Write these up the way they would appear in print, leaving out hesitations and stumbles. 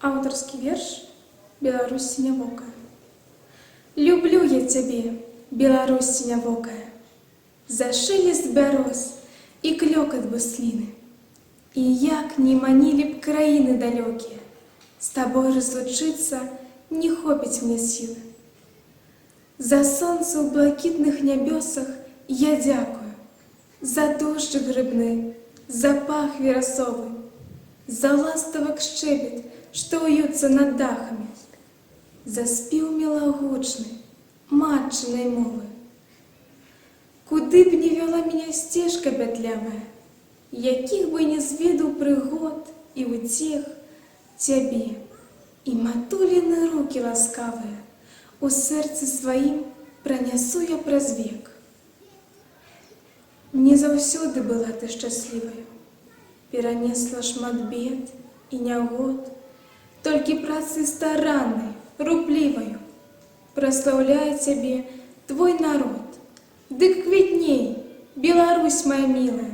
Аўтарскі верш «Беларусь сінявокая». Люблю я цябе, Беларусь сінявокая, за шелест бяроз і клёкат бусліны. І як не манілі б краіны далёкія, з табой разлучыцца не хопіць мне сілы. За сонца ў блакітных нябёсах я дзякую, за дождж грыбны, за пах верасовы, за ластавак шчэбет, што ўюцца над дахамі, за спеў мілагучны матчынай мовы. Куды б не вяла меня сцежка пятлявая, якіх бы не зведаў прыгод і ўцех, цябе і матуліны рукі ласкавыя у сэрцы сваім пранясу я праз век. Не заўсёды была ты шчасліваю, перанесла шмат бед і нягод, толькі працай стараннай, рупліваю праслаўляе цябе твой народ. Дык квітней, Беларусь моя мілая,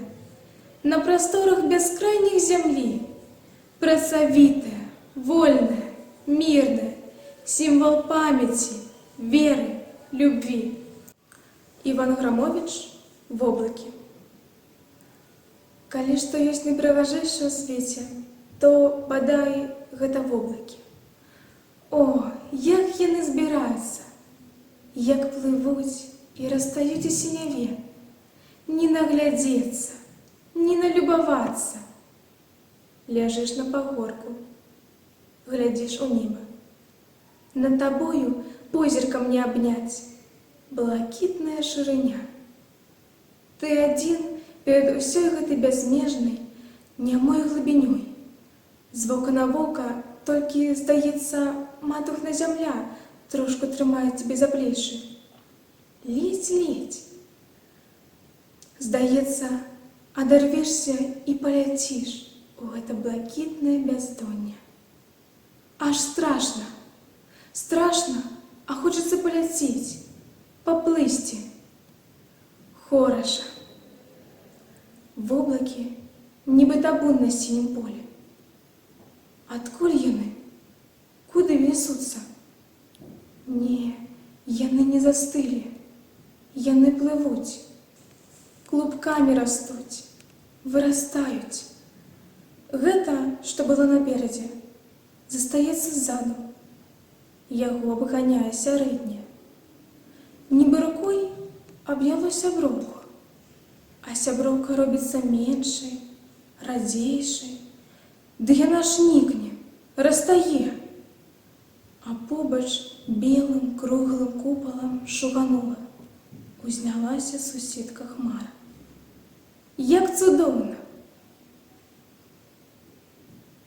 на прасторах бяскрайніх зямлі, працавітая, вольная, мірная, сімвал памяці, веры, любві. Іван Грамовіч «Воблакі». Калі што ёсць найпрыгажэйшае ў свеце, то, бадай, гэта воблакі. О, як яны збіраюцца, як плывуць і растаюць у сіняве, не наглядзецца, не налюбавацца. Ляжыш на пагорку, глядзіш у неба. Над табою позіркам не абняць блакітная шырыня. Ты адзін перад усёй гэтай бязмежнай, нямой глыбінёй. З вока на вока толькі, здаецца, матухна зямля трошку трымае цябе за плечы. Ледзь-ледзь. Здаецца, адарвешся і паляціш у гэта блакітнае бяздонне. Аж страшна. Страшна, а хочацца паляціць, паплысці. Хораша. Воблакі нібы табун на сінім полі. Адкуль яны? Куды несуцца? Не, яны не застылі. Яны плывуць. Клубкамі растуць, вырастаюць. Гэта, што было наперадзе, застаецца ззаду. Яго абганяе сярэдняе. Нібы рукой аб'яло сяброўку, а сяброўка робіцца меншай, радзейшай. Ды яна ж нікне, растае. А побач белым круглым купалам шуганула. Узнялася суседка хмара. Як цудоўна!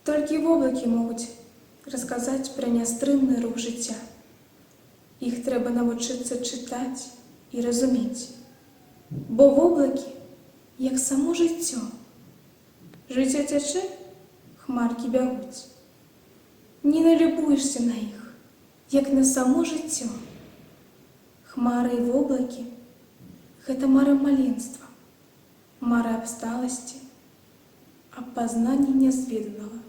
Толькі воблакі могуць расказаць пра нястрымны рух жыцця. Іх трэба навучыцца чытаць і разумець. Бо воблакі, як само жыццё. Жыццё цячэ, хмаркі бягуць. Не налюбуешся на іх, як на само жыццё. Хмары і воблакі – гэта мара маленства, мара аб сталасці, аб пазнанні нязведанага.